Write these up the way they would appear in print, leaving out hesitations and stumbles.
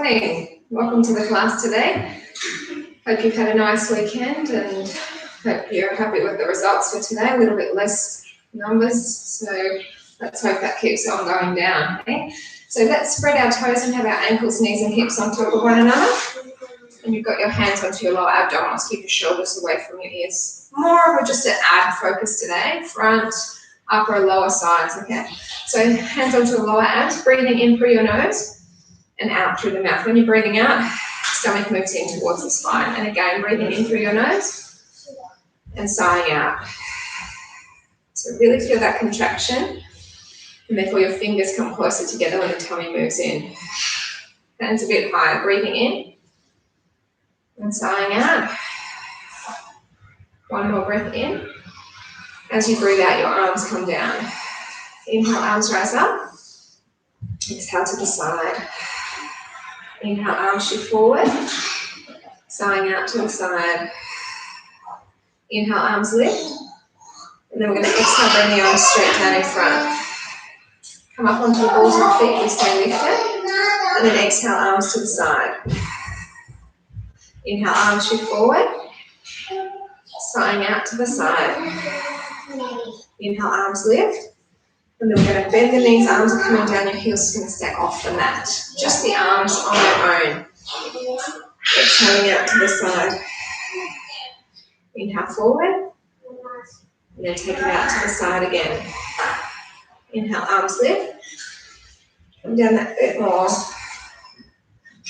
Morning. Welcome to the class today. Hope you've had a nice weekend and hope you're happy with the results for today. A little bit less numbers, so let's hope that keeps on going down. Okay? So let's spread our toes and have our ankles, knees and hips on top of one another. And you've got your hands onto your lower abdominals. Keep your shoulders away from your ears. More of just an ab focus today. Front, upper, lower sides, okay? So hands onto the lower abs, breathing in through your nose and out through the mouth. When you're breathing out, stomach moves in towards the spine. And again, breathing in through your nose and sighing out. So really feel that contraction. And therefore your fingers come closer together when the tummy moves in. Hands a bit higher, breathing in and sighing out. One more breath in. As you breathe out, your arms come down. Inhale, arms rise up. Exhale to the side. Inhale, arms shift forward. Sighing out to the side. Inhale, arms lift. And then we're going to exhale, bring the arms straight down in front. Come up onto the balls of the feet, we stay lifted. And then exhale, arms to the side. Inhale, arms shift forward. Sighing out to the side. Inhale, arms lift. And then we're going to bend the knees, arms are coming down, your heels are going to stay off the mat. Just the arms on their own. Exhaling out to the side. Inhale forward. And then take it out to the side again. Inhale, arms lift. Come down that bit more.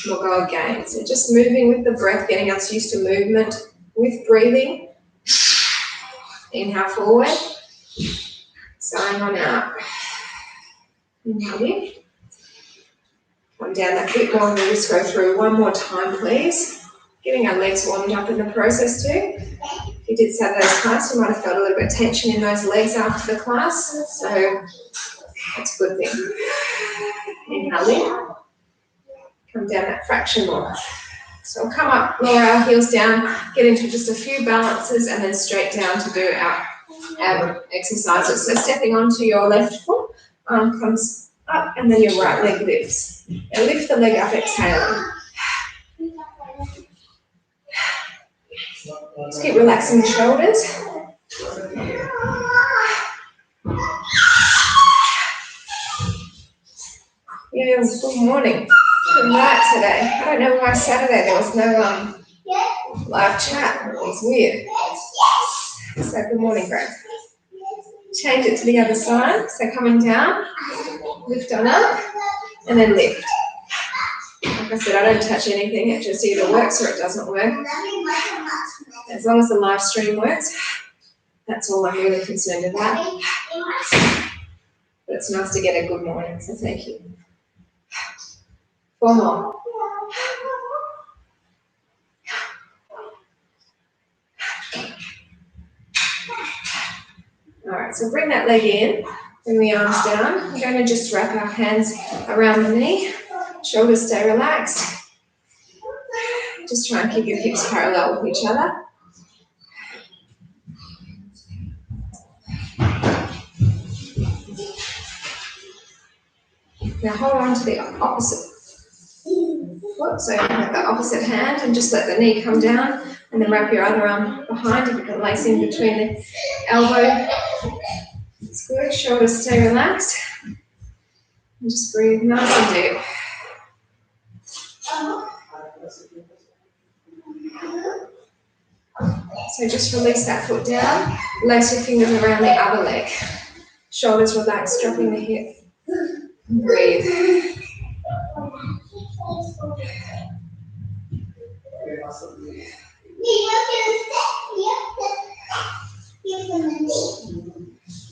We'll go again. So just moving with the breath, getting us used to movement with breathing. Inhale forward. Sighing on out. Inhale lift. Come down that bit more and we'll just go through one more time, please. Getting our legs warmed up in the process too. If you did Saturday's class, you might have felt a little bit of tension in those legs after the class, so that's a good thing. Inhale lift. Come down that fraction more. So we'll come up, lower our heels down, get into just a few balances and then straight down to do our ab exercises. So stepping onto your left foot, arm comes up and then your right leg lifts. And lift the leg up, exhaling. Just keep relaxing the shoulders. Yeah, good morning. Good night today. I don't know why Saturday there was no live chat. It was weird. So good morning, Greg. Change it to the other side. So coming down, lift on up, and then lift. Like I said, I don't touch anything. It just either works or it doesn't work. As long as the live stream works, that's all I'm really concerned about. But it's nice to get a good morning, so thank you. 4 more. All right, so bring that leg in, bring the arms down. We're going to just wrap our hands around the knee, shoulders stay relaxed. Just try and keep your hips parallel with each other. Now hold on to the opposite foot, so have the opposite hand and just let the knee come down and then wrap your other arm behind if you can lace in between the elbow. It's good, shoulders stay relaxed. And just breathe nice and deep. So just release that foot down, lace your fingers around the other leg. Shoulders relaxed, dropping the hip. Breathe.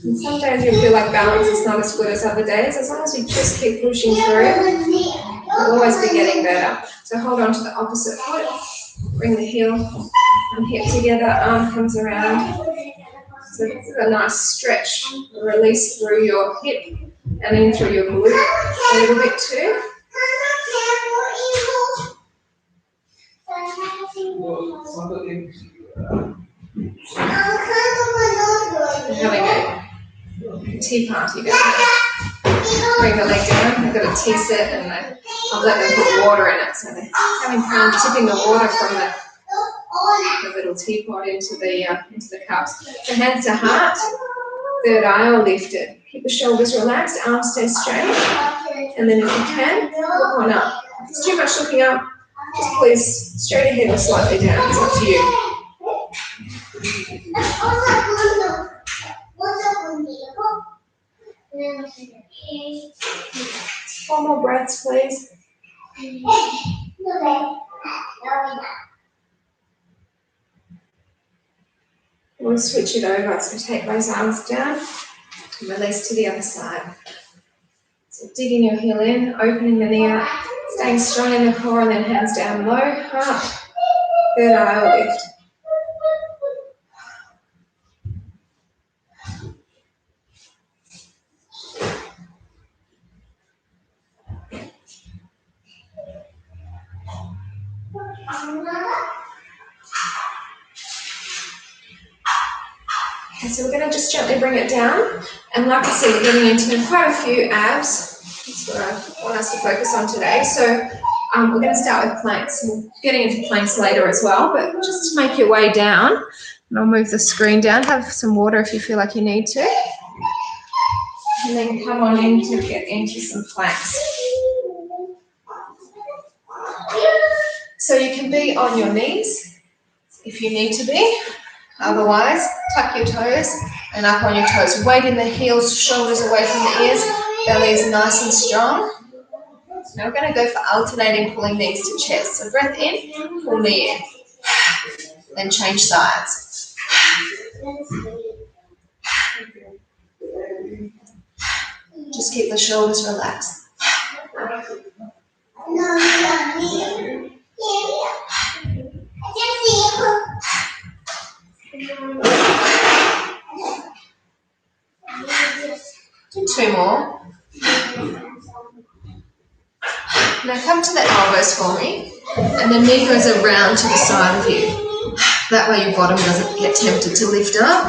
And some days you'll feel like balance is not as good as other days. As long as you just keep pushing through, you'll always be getting better. So hold on to the opposite foot, bring the heel and hip together, arm comes around. So this is a nice stretch, release through your hip and in through your glute a little bit too. Having a tea party going on. Bring the leg down, I've got a tea set and a I've let them put water in it, so they're having fun tipping the water from the little teapot into the cups. So hands to heart, third eye or lifted. Keep the shoulders relaxed, arms stay straight, and then if you can, look on up. If it's too much looking up, just please straight ahead or slightly down. It's up to you. 4 more breaths, please. We'll switch it over. So take those arms down and release to the other side. So digging your heel in, opening the knee out, staying strong in the core, and then hands down low, up, third eye or lift. Okay, so we're going to just gently bring it down, and like I said, we're getting into quite a few abs. That's what I want us to focus on today. So we're going to start with planks. We're getting into planks later as well, but just to make your way down, and I'll move the screen down. Have some water if you feel like you need to, and then come on in to get into some planks. So you can be on your knees if you need to be. Otherwise, tuck your toes and up on your toes. Weight in the heels, shoulders away from the ears, belly is nice and strong. Now we're going to go for alternating pulling knees to chest. So breath in, pull knee in. Then change sides. Just keep the shoulders relaxed. 2 more. Now come to the elbows for me, and the knee goes around to the side of you. That way your bottom doesn't get tempted to lift up.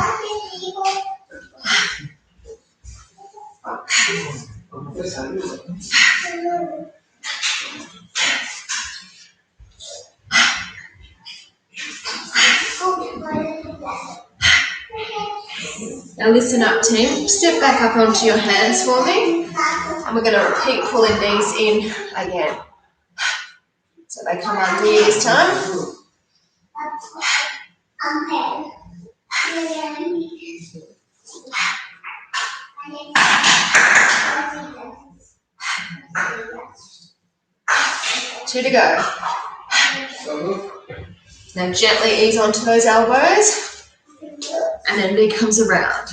Now listen up, team. Step back up onto your hands for me, and we're going to repeat pulling knees in again. So they come under you this time. Two to go. Now gently ease onto those elbows, and then knee comes around.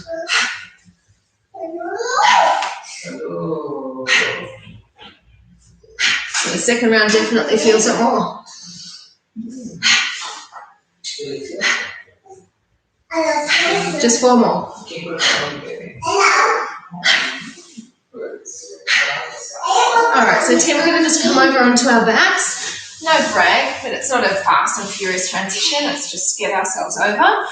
So the second round definitely feels it more. Just 4 more. Alright, so team, we're going to just come over onto our backs. No brag, but it's not a fast and furious transition. Let's just get ourselves over.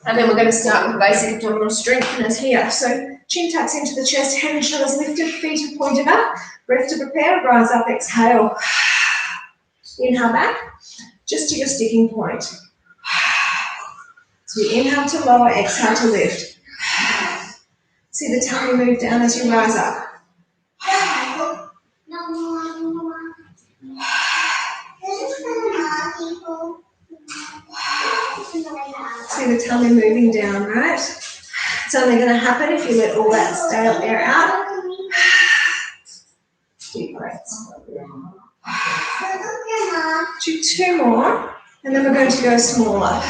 And then we're going to start with basic abdominal strengtheners here. So chin tucks into the chest, head and shoulders lifted, feet are pointed up. Breath to prepare, rise up, exhale. Inhale back, just to your sticking point. So you inhale to lower, exhale to lift. See the tummy move down as you rise up. See the tummy moving down, right? It's only going to happen if you let all that stale air out. Deep breaths. Do 2 more, and then we're going to go smaller.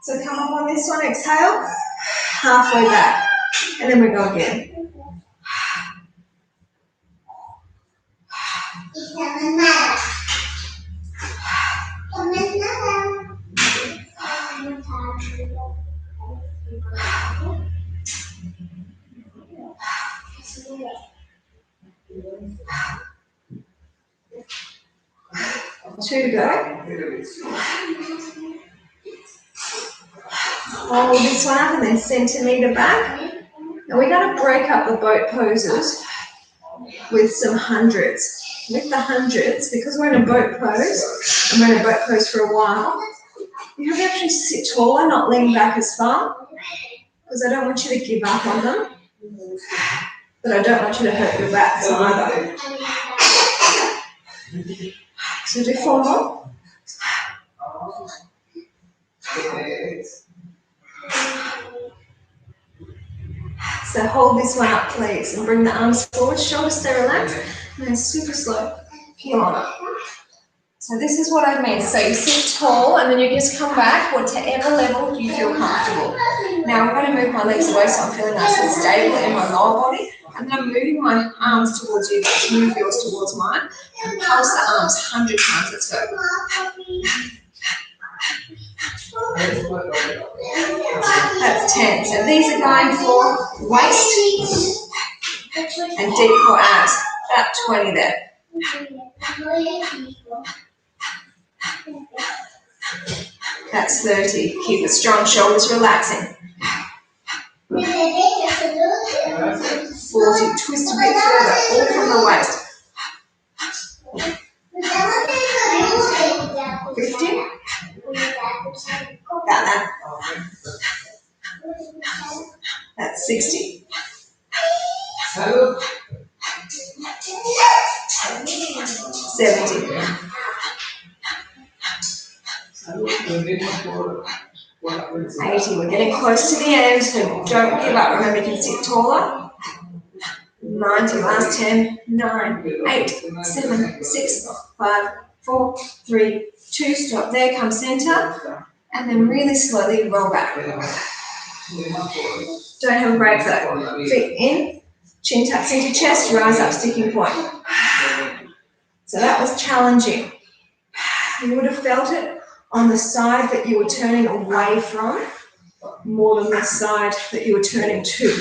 So come up on this one, exhale, halfway back, and then we go again. Two to go. Hold this one up and then centimetre back. Now we're going to break up the boat poses with some hundreds. With the hundreds, because we're in a boat pose, and we're in a boat pose for a while, you have to actually sit taller, not lean back as far, because I don't want you to give up on them, but I don't want you to hurt your backs either. So do 4 more. So hold this one up, please, and bring the arms forward, shoulders stay relaxed, and then super slow, peel on up. So this is what I mean. So you sit tall, and then you just come back whatever level you feel comfortable. Now I'm going to move my legs away so I'm feeling nice and stable in my lower body, and then I'm moving my arms towards you, move yours towards mine, and pulse the arms 100 times. Let's go. That's 10. So these are going for waist and deep core abs. About 20 there. That's 30. Keep it strong, shoulders relaxing. 40. Twist a bit further, all from the waist. 50. Got that. That's 60. 70. 80. We're getting close to the end, so don't give up. Remember, you can sit taller. 90. Last 10. 9, 8, 7, 6, 5, 4, 3, 2. Stop there. Come center, and then really slowly roll back. Don't have a break though. Feet in, chin tucks into chest, rise up, sticking point. So that was challenging. You would have felt it on the side that you were turning away from more than the side that you were turning to.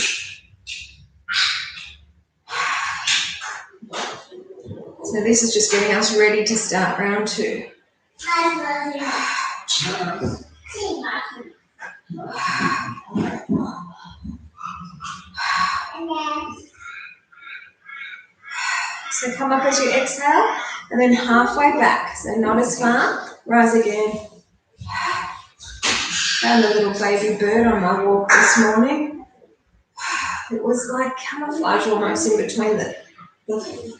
So this is just getting us ready to start round 2. So come up as you exhale, and then halfway back, so not as far. Rise again. Found a little baby bird on my walk this morning. It was like camouflage almost in between the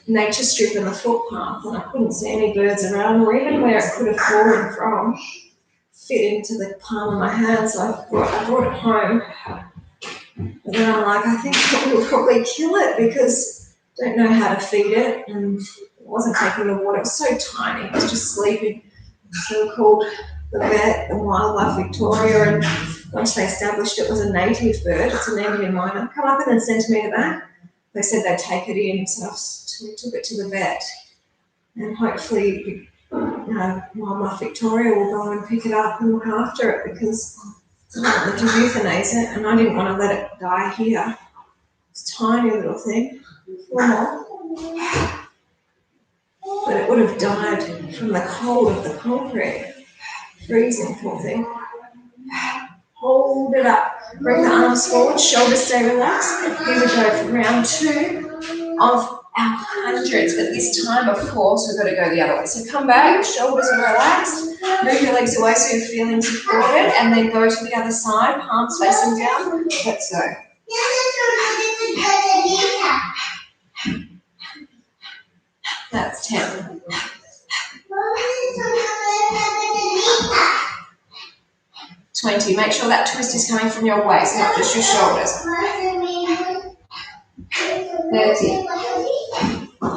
nature strip and the footpath, and I couldn't see any birds around, or even where it could have fallen from fit into the palm of my hand, so I brought it home. But then I'm like, I think it will probably kill it because I don't know how to feed it, and it wasn't taking the water. It was so tiny, it was just sleeping. So we called the vet, the Wildlife Victoria, and once they established it was a native bird, it's an Indian miner, come up and then centimetre back. They said they'd take it in, so we took it to the vet, and hopefully, Wildlife Victoria will go and pick it up and look after it, because I don't want them to euthanize it, and I didn't want to let it die here. It's a tiny little thing. 4 more. But it would have died from the cold of the concrete. Freezing, poor thing. Hold it up. Bring the arms forward, shoulders stay relaxed. Here we go for round 2 of our hundreds. But this time, of course, we've got to go the other way. So come back, shoulders are relaxed. Move your legs away so you're feeling supported. And then go to the other side, palms facing down. Let's go. That's 10. 20. Make sure that twist is coming from your waist, not just your shoulders. 30. 40.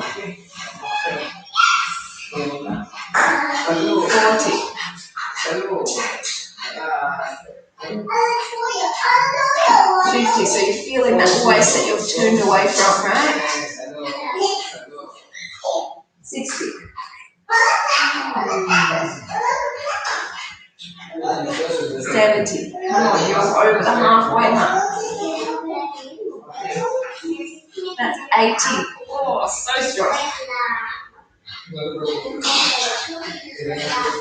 50. So you're feeling that waist that you've turned away from, right? 60. 70. Come on, you're over the halfway mark. That's 80. Oh, so strong.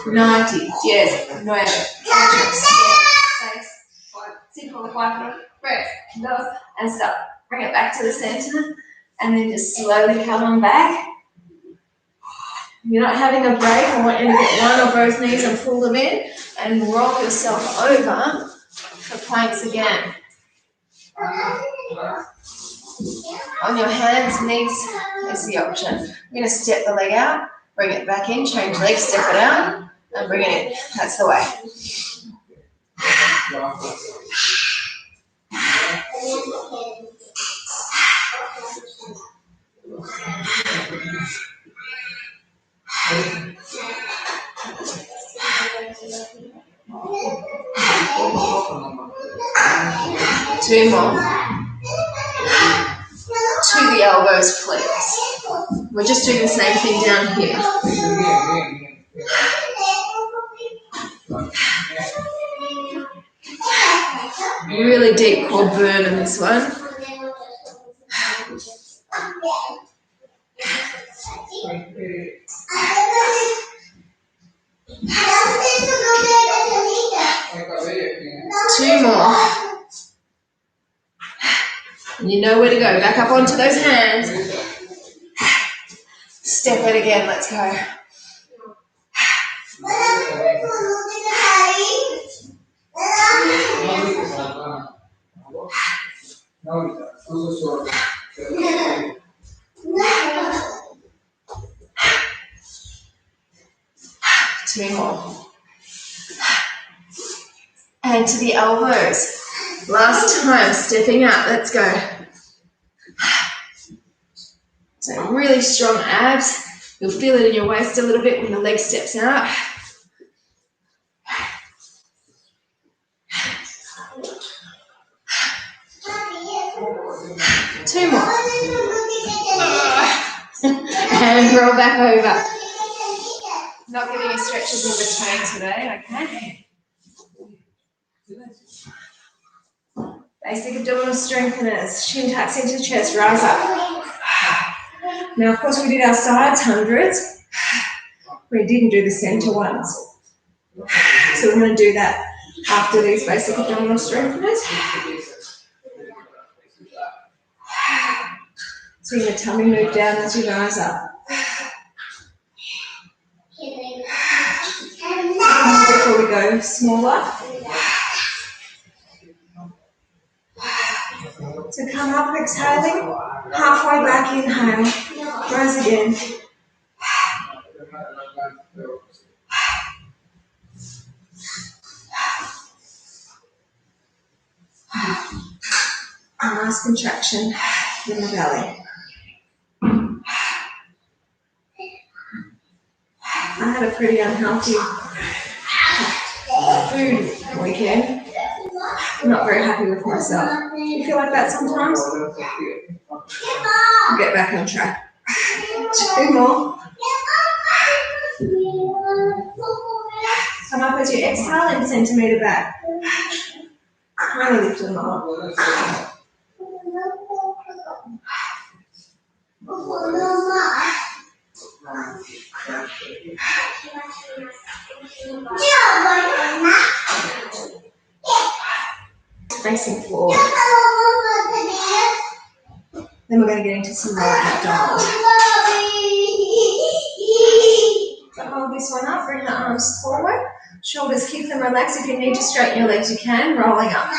90. Yes, 9. 5, 4, 3, 2, 1. Breath. Go and stop. Bring it back to the center and then just slowly come on back. If you're not having a break, I want you to get one or both knees and pull them in and roll yourself over for planks again. On your hands, knees is the option. You're going to step the leg out, bring it back in, change legs, step it out, and bring it in. That's the way. 2 more. To the elbows, please. We're just doing the same thing down here. Really deep core burn in this one. Two more. You know where to go. Back up onto those hands. Step it again. Let's go. Two more. And to the elbows. Last time, stepping out. Let's go. So really strong abs. You'll feel it in your waist a little bit when the leg steps out. Two more. And roll back over. Not giving you stretches in between today, okay? Basic abdominal strengtheners. Shin tucks into chest, rise up. Now, of course, we did our sides hundreds. We didn't do the center ones. So we're going to do that after these basic abdominal strengtheners. So your tummy move down as you rise up. Before we go smaller. So come up, exhaling. Halfway back, inhale. Rise again. A nice contraction in the belly. I had a pretty unhealthy food weekend. I'm not very happy with myself. Do you feel like that sometimes? I'll get back on track. 2 more. Come up as you exhale and centimetre back. Kind of lift them up. Facing forward. Then we're going to get into some more abdominals. So hold this one up, bring the arms forward. Shoulders, keep them relaxed. If you need to straighten your legs, you can. Rolling up.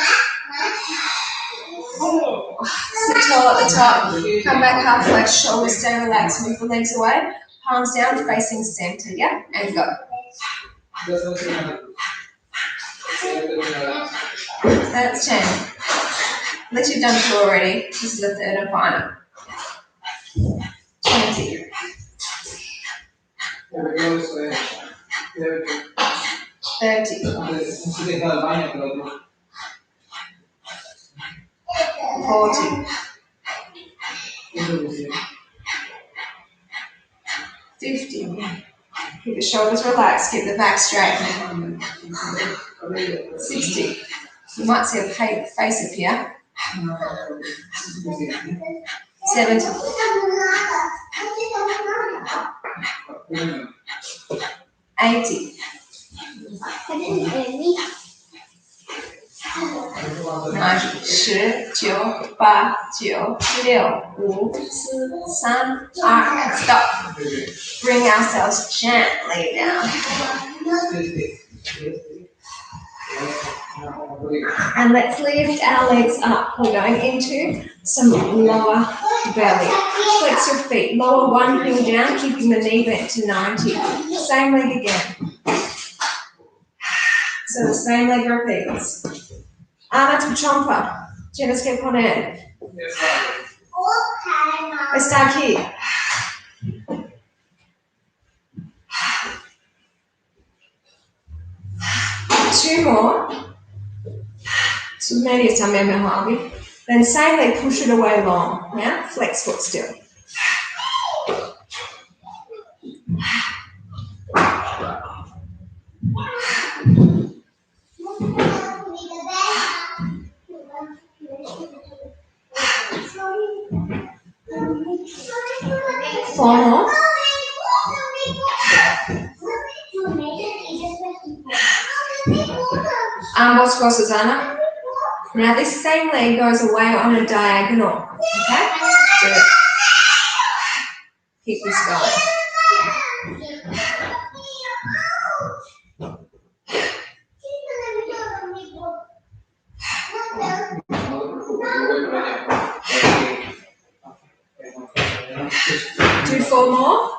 Sit tall at the top. Come back halfway. Shoulders stay relaxed. Move the legs away. Palms down, facing center. Yeah? And go. That's 10. Unless you've done 2 already. This is the third and final. 20. 30. 40. 50. Keep the shoulders relaxed, keep the back straight. 60. You might see a face appear. 70. 80. 90. 10、9、8、9、6、5、4、3, 2, and stop. Bring ourselves gently down. And let's lift our legs up. We're going into some lower belly. Flex your feet. Lower one heel down, keeping the knee bent to 90. Same leg again. So the same leg repeats. Arma tu trompa. Tienes que poner. Está aquí. Two more. So medio también mejor. Then same leg, push it away long. Yeah? Flex foot still. Four more. Ambos crosses, Anna. Now this same leg goes away on a diagonal. Okay? So keep this going. Do four more.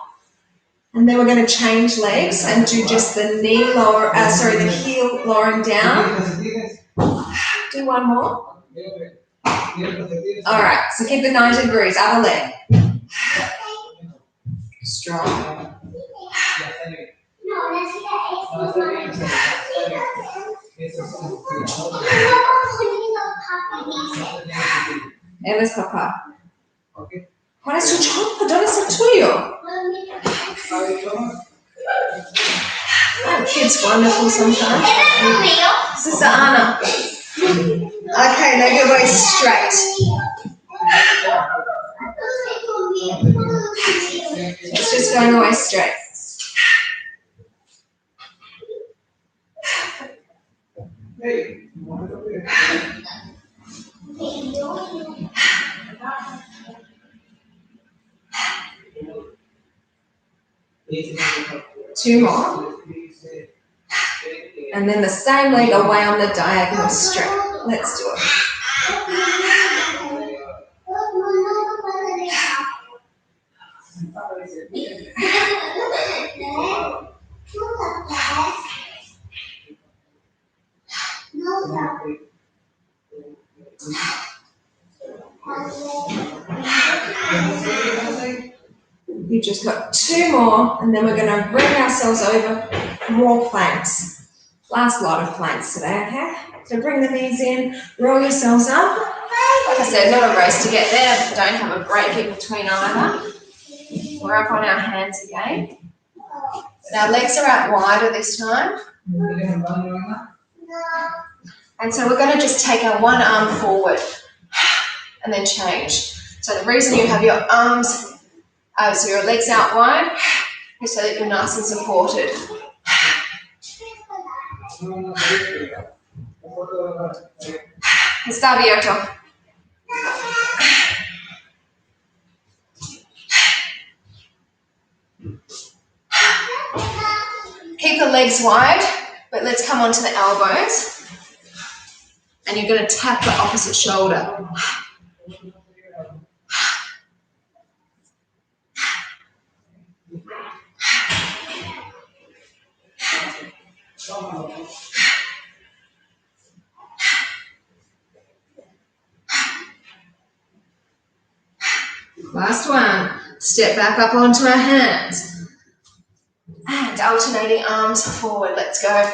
And then we're going to change legs and do just the knee lower, the heel lowering down. Do one more. All right, so keep the 90 degrees, other leg. Strong. Él es papá. ¿Cuál es tu chompa? ¿Dónde es el tuyo? That kid's wonderful sometimes. Sister Anna. Okay, leg your waist straight. It's just going away straight. Two more. And then the same leg away on the diagonal straight. Let's do it. We've just got two more, and then we're going to bring ourselves over more planks. Last lot of planks today, okay? So bring the knees in, roll yourselves up. Like I said, not a race to get there, but don't have a break in between either. We're up on our hands again. But our legs are out wider this time. And so we're going to just take our one arm forward and then change. So the reason you have your arms, so your legs out wide, is so that you're nice and supported. Está abierto. Keep the legs wide, but let's come onto the elbows. And you're going to tap the opposite shoulder. Last one. Step back up onto our hands. And alternating arms forward. Let's go.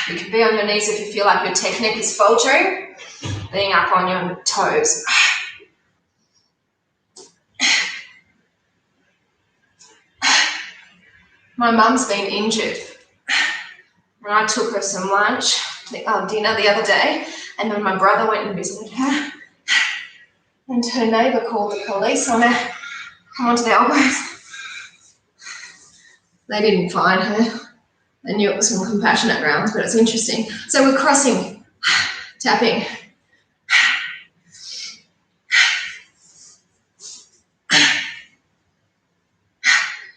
You can be on your knees if you feel like your technique is faltering. Being up on your toes. My mum's been injured. And I took her some lunch, dinner the other day, and then my brother went and visited her. And her neighbour called the police on her. Come onto the elbows. They didn't find her. They knew it was from compassionate grounds, but it's interesting. So we're crossing Tapping.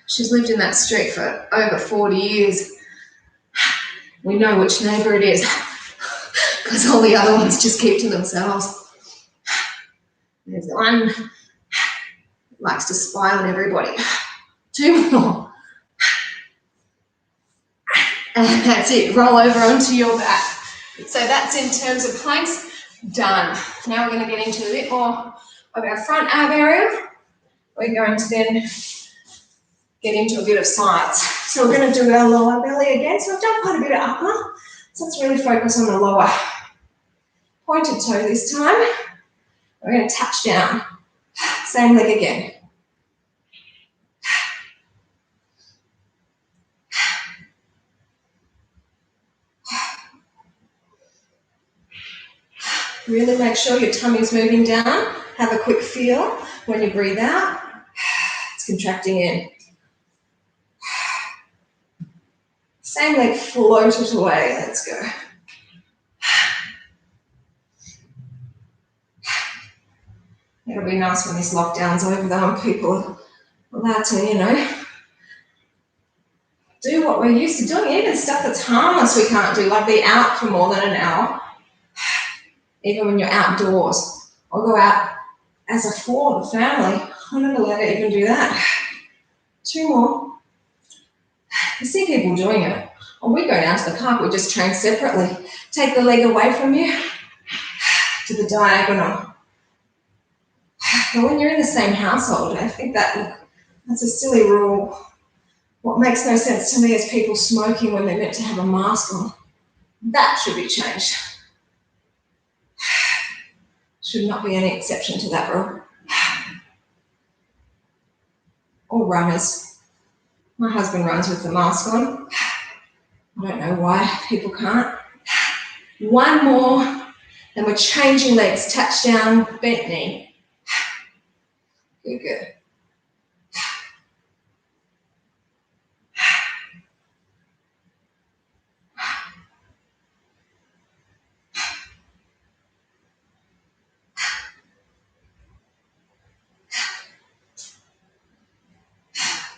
She's lived in that street for over 40 years. We know which neighbour it is because all the other ones just keep to themselves. There's one likes to spy on everybody. 2 more. And that's it. Roll over onto your back. So that's in terms of planks, done. Now we're going to get into a bit more of our front ab area. We're going to then get into a bit of sides. So we're going to do our lower belly again. So I've done quite a bit of upper. So let's really focus on the lower. Pointed toe this time. We're going to touch down. Same leg again. Really make sure your tummy's moving down. Have a quick feel when you breathe out. It's contracting in. Same leg, float it away. Let's go. It'll be nice when this lockdown's over though and people are allowed to, do what we're used to doing. Even stuff that's harmless we can't do, like be out for more than an hour. Even when you're outdoors. I'll go out as a 4 of the family. I'm not allowed to even do that. 2 more. You see people doing it. When we go down to the park, we just train separately. Take the leg away from you to the diagonal. But when you're in the same household, I think that's a silly rule. What makes no sense to me is people smoking when they're meant to have a mask on. That should be changed. Should not be any exception to that rule. Or runners. My husband runs with the mask on. I don't know why people can't. 1 more, and we're changing legs. Touch down, bent knee. Good, good.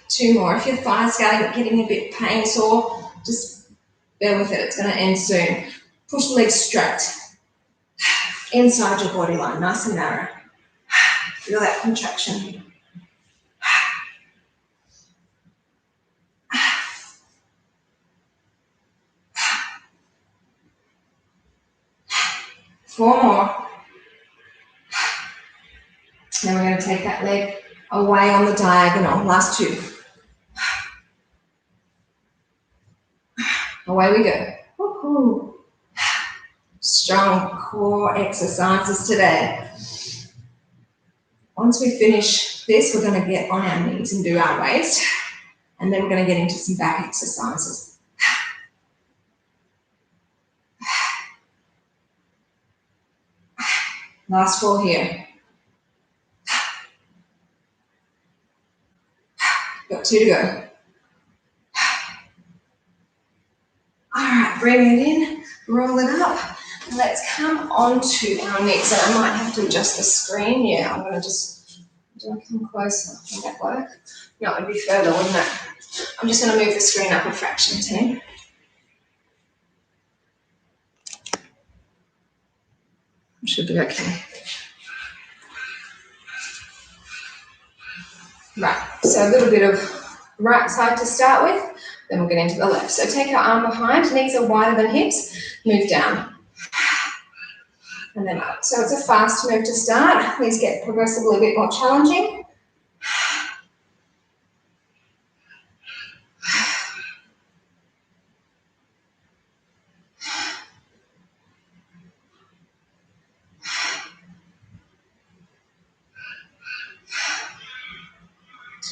Two more. If your thighs getting a bit pain sore, just bear with it. It's going to end soon. Push the legs straight. Inside your body line, nice and narrow. Feel that contraction. Four more. Then we're going to take that leg away on the diagonal. Last 2. Away we go. Woo-hoo. Strong core exercises today. Once we finish this, we're going to get on our knees and do our waist. And then we're going to get into some back exercises. Last 4 here. Got 2 to go. All right, bring it in, roll it up. Let's come onto our knees. And I might have to adjust the screen. Yeah, I'm going to just, do I come closer? Will that work? No, it would be further, wouldn't it? I'm just going to move the screen up a fraction, team. Should be okay. Right, so a little bit of right side to start with, then we'll get into the left. So take our arm behind, knees are wider than hips, move down. And then up. So it's a fast move to start. These get progressively a bit more challenging.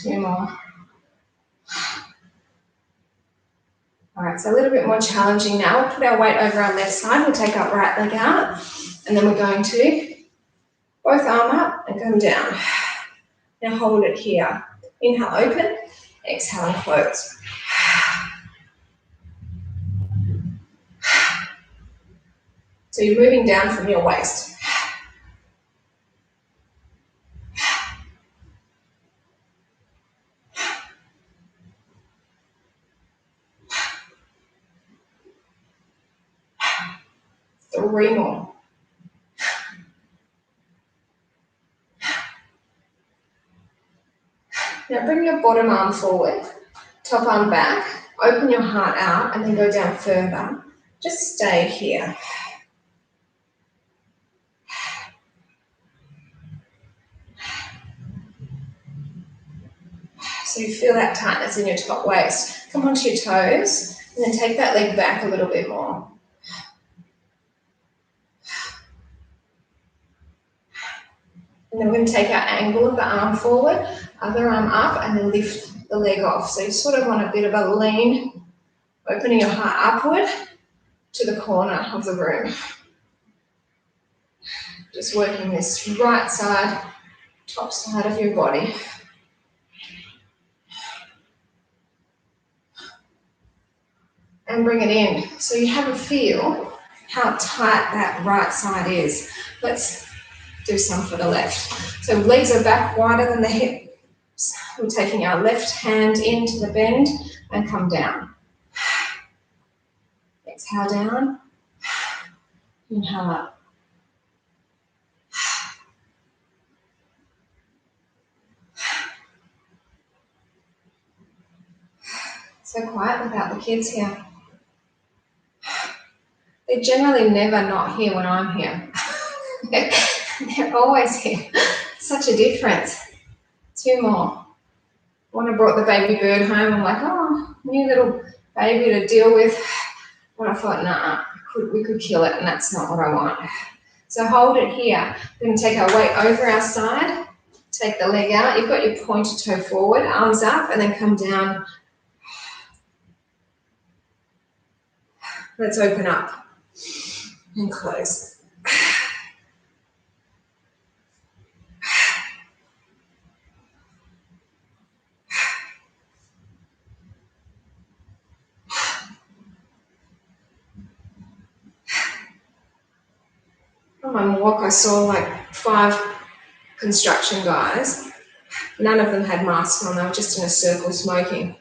Two more. All right, so a little bit more challenging now. We'll put our weight over our left side. We'll take our right leg out, and then we're going to both arm up and come down. Now hold it here. Inhale, open. Exhale, and close. So you're moving down from your waist. Three more. Now bring your bottom arm forward, top arm back, open your heart out, and then go down further. Just stay here. So you feel that tightness in your top waist. Come onto your toes, and then take that leg back a little bit more. And then we're going to take our angle of the arm forward, other arm up, and then lift the leg off. So you sort of want a bit of a lean, opening your heart upward to the corner of the room. Just working this right side, top side of your body. And bring it in. So you have a feel how tight that right side is. Let's do some for the left. So legs are back wider than the hips. We're taking our left hand into the bend and come down. Exhale down. Inhale up. So quiet without the kids here. They're generally never not here when I'm here. They're always here. Such a difference. Two more. When I brought the baby bird home, I'm like, oh, new little baby to deal with. But I thought, nah, we could kill it, and that's not what I want. So hold it here. We're going to take our weight over our side, take the leg out. You've got your pointed toe forward, arms up, and then come down. Let's open up and close. On my walk, I saw like 5 construction guys. None of them had masks on. They were just in a circle smoking.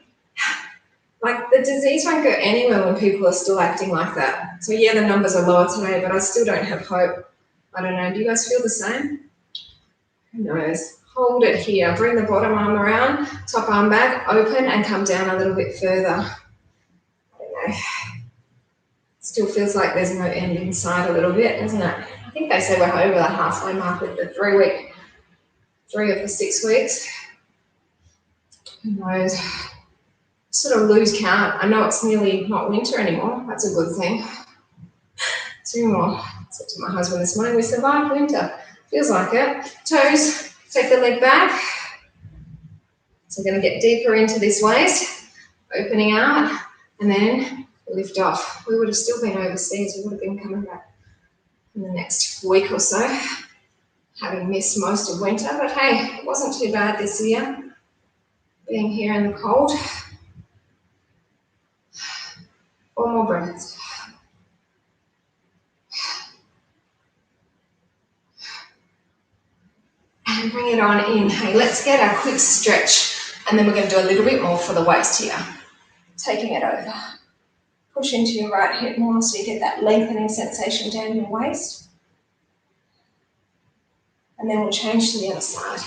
Like, the disease won't go anywhere when people are still acting like that. So yeah, the numbers are lower today, but I still don't have hope. I don't know. Do you guys feel the same? Who knows? Hold it here. Bring the bottom arm around, top arm back, open, and come down a little bit further. I don't know. Still feels like there's no end inside a little bit, doesn't it? I think they say we're over the halfway mark with the 3 of the 6 weeks. Who knows? Sort of lose count. I know it's nearly not winter anymore. That's a good thing. 2 more. I said to my husband this morning, we survived winter. Feels like it. Toes, take the leg back. So we're going to get deeper into this waist, opening out, and then lift off. We would have still been overseas. We would have been coming back in the next week or so, having missed most of winter. But hey, it wasn't too bad this year, being here in the cold. 4 more breaths. And bring it on in. Hey, let's get a quick stretch, and then we're going to do a little bit more for the waist here. Taking it over. Push into your right hip more so you get that lengthening sensation down your waist. And then we'll change to the other side.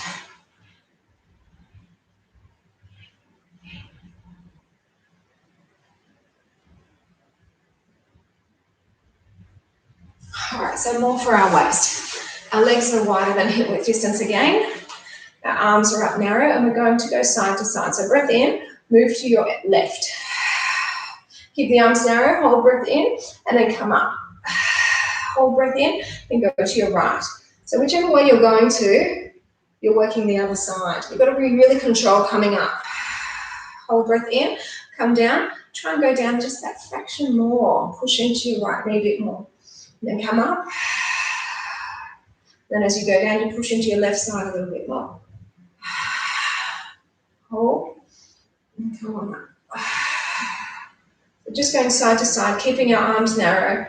All right, so more for our waist. Our legs are wider than hip width distance again. Our arms are up narrow, and we're going to go side to side. So breath in, move to your left. Keep the arms narrow, hold breath in, and then come up. Hold breath in, and go to your right. So whichever way you're going to, you're working the other side. You've got to be really controlled coming up. Hold breath in, come down, try and go down just that fraction more. Push into your right knee a bit more. Then come up. Then as you go down, you push into your left side a little bit more. Hold. And come on up. We're just going side to side, keeping our arms narrow.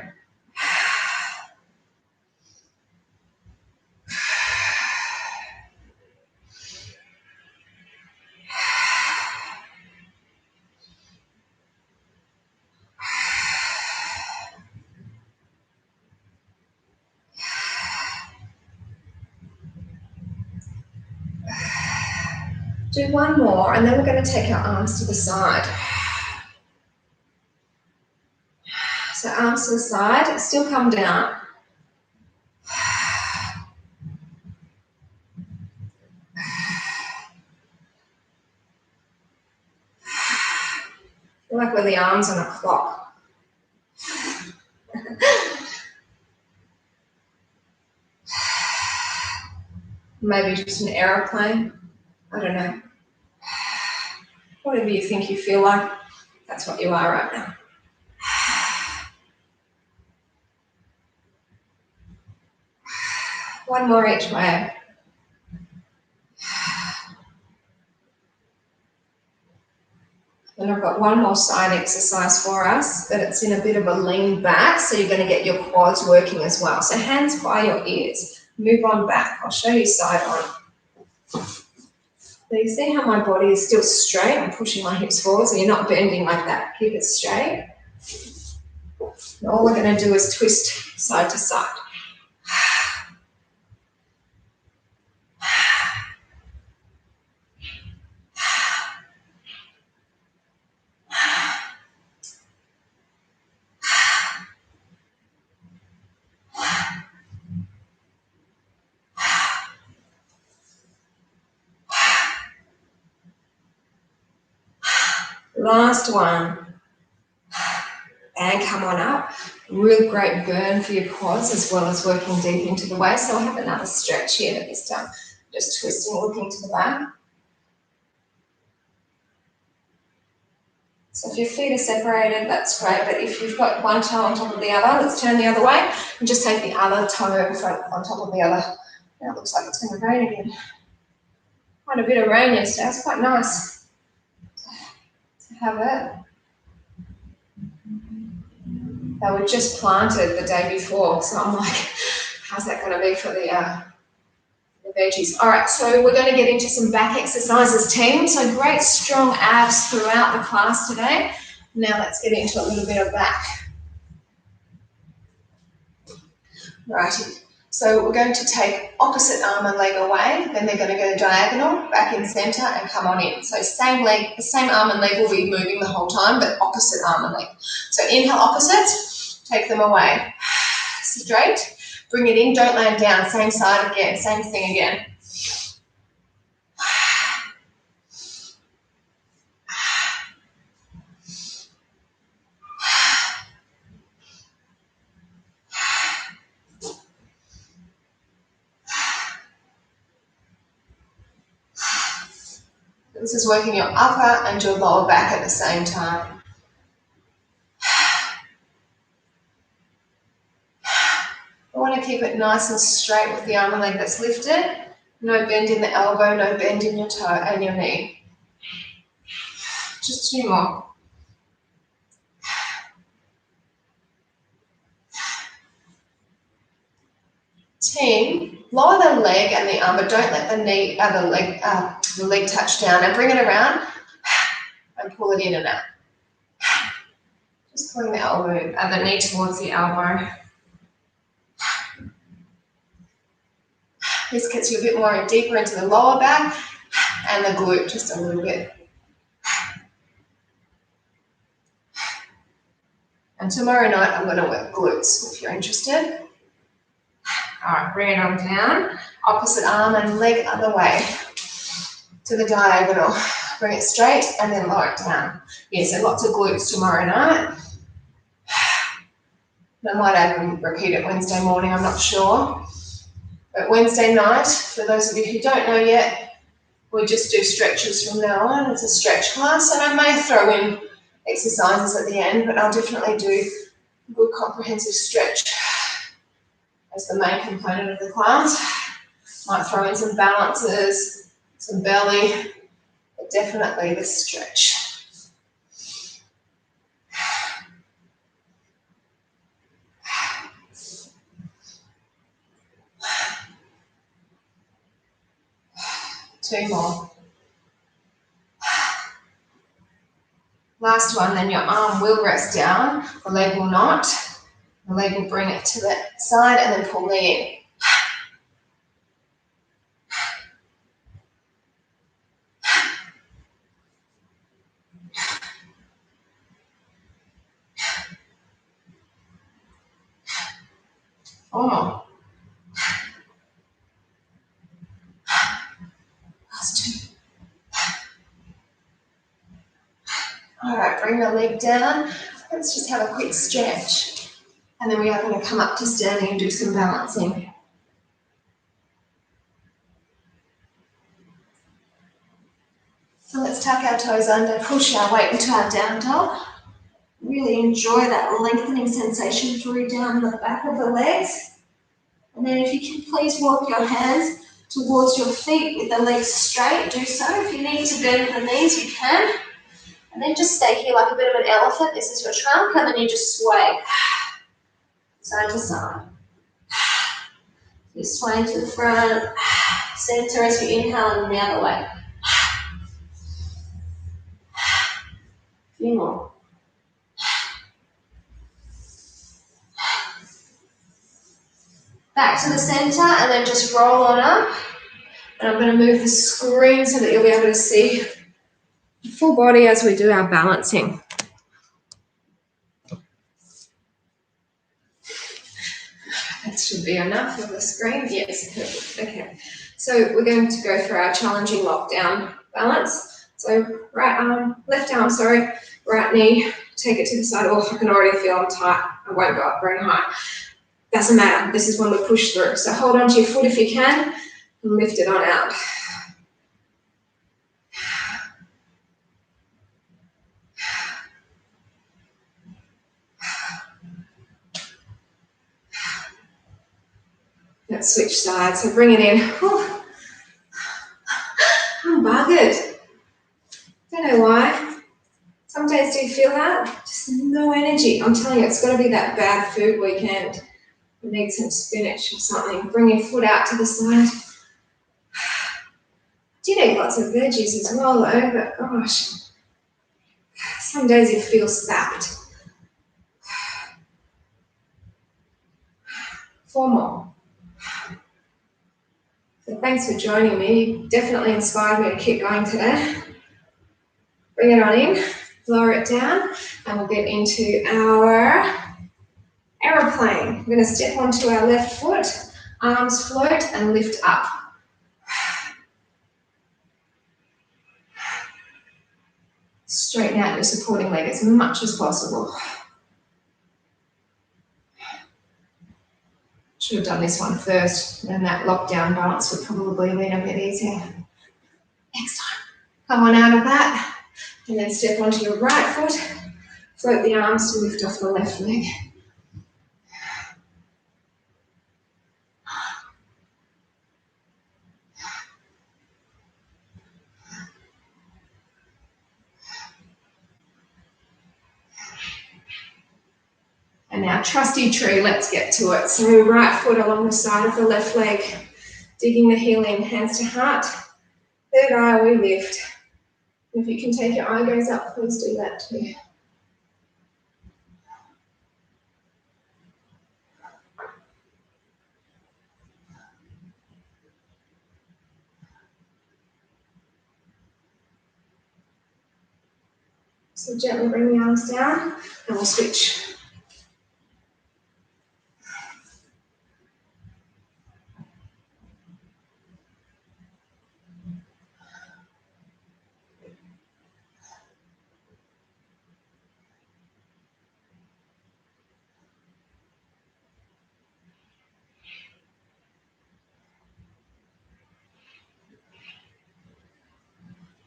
Do one more, and then we're going to take our arms to the side. So arms to the side, still come down. Feel like we're the arms on a clock. Maybe just an aeroplane. I don't know. Whatever you think you feel like, that's what you are right now. One more each way. And I've got one more side exercise for us, but it's in a bit of a lean back, so you're going to get your quads working as well. So hands by your ears. Move on back. I'll show you side on. So you see how my body is still straight? I'm pushing my hips forward, so you're not bending like that. Keep it straight. And all we're going to do is twist side to side. Last one. And come on up. Real great burn for your quads as well as working deep into the waist. So we'll have another stretch here, but this time just twisting, looking to the back. So if your feet are separated, that's great, but if you've got one toe on top of the other, let's turn the other way and just take the other toe in front on top of the other. Now it looks like it's going to rain again. Quite a bit of rain yesterday. It's quite nice to have it. They were just planted the day before, so I'm like, how's that going to be for the veggies? All right, so we're going to get into some back exercises, team. So great strong abs throughout the class today. Now let's get into a little bit of back. Righty. So we're going to take opposite arm and leg away, then they're going to go diagonal, back in center and come on in. So same leg, the same arm and leg will be moving the whole time, but opposite arm and leg. So inhale opposite, take them away. Straight, bring it in, don't land down, same side again, same thing again. This is working your upper and your lower back at the same time. I want to keep it nice and straight with the arm and leg that's lifted. No bend in the elbow, no bend in your toe and your knee. Just two more. Team, lower the leg and the arm, but don't let the knee, the leg touch down, and bring it around and pull it in and out. Just pulling the elbow and the knee towards the elbow. This gets you a bit more deeper into the lower back and the glute, just a little bit. And tomorrow night I'm going to work glutes if you're interested. All right, bring it on down. Opposite arm and leg other way to the diagonal. Bring it straight and then lower it down. Yeah, so lots of glutes tomorrow night. I might even repeat it Wednesday morning, I'm not sure. But Wednesday night, for those of you who don't know yet, we just do stretches from now on. It's a stretch class, and I may throw in exercises at the end, but I'll definitely do a good comprehensive stretch as the main component of the class. Might throw in some balances, some belly, but definitely the stretch. Two more. Last one, then your arm will rest down, the leg will not. The leg will bring it to the side and then pull me in. One more. Last two. All right, bring the leg down. Let's just have a quick stretch. And then we are going to come up to standing and do some balancing. So let's tuck our toes under, push our weight into our down dog. Really enjoy that lengthening sensation through down the back of the legs. And then if you can, please walk your hands towards your feet with the legs straight. Do so. If you need to bend the knees, you can. And then just stay here like a bit of an elephant. This is your trunk, and then you just sway side to side. You sway to the front, center as you inhale, and the other way. A few more. Back to the center, and then just roll on up. And I'm going to move the screen so that you'll be able to see the full body as we do our balancing. That should be enough of the screen. Yes, perfect. Okay. So we're going to go for our challenging lockdown balance. So right arm, left arm, sorry, right knee, take it to the side. Oh, I can already feel I'm tight. I won't go up very high. Doesn't matter. This is when we push through. So hold on to your foot if you can and lift it on out. Let's switch sides. So bring it in. Whew. I'm buggered. Don't know why. Some days do you feel that? Just no energy. I'm telling you, it's got to be that bad food weekend. You need some spinach or something. Bring your foot out to the side. I do eat lots of veggies as well though, but gosh, some days you feel sapped. 4 more. So thanks for joining me. You definitely inspired me to keep going today. Bring it on in, lower it down, and we'll get into our aeroplane. We're going to step onto our left foot, arms float and lift up. Straighten out your supporting leg as much as possible. Should have done this one first, then that lockdown balance would probably have been a bit easier. Next time. Come on out of that, and then step onto your right foot, float the arms to lift off the left leg. And now trusty tree, let's get to it. So right foot along the side of the left leg, digging the heel in, hands to heart. Third eye, we lift. If you can take your eye gaze up, please do that too. So gently bring the arms down and we'll switch.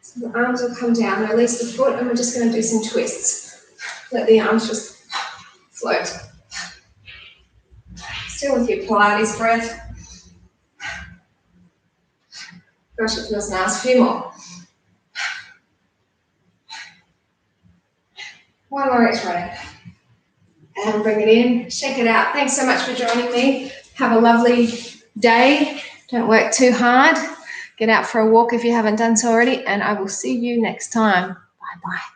So the arms will come down, release the foot, and we're just going to do some twists. Let the arms just float. Still with your Pilates breath. Gosh, it feels nice. A few more. One more each way. And bring it in. Shake it out. Thanks so much for joining me. Have a lovely day. Don't work too hard. Get out for a walk if you haven't done so already, and I will see you next time. Bye-bye.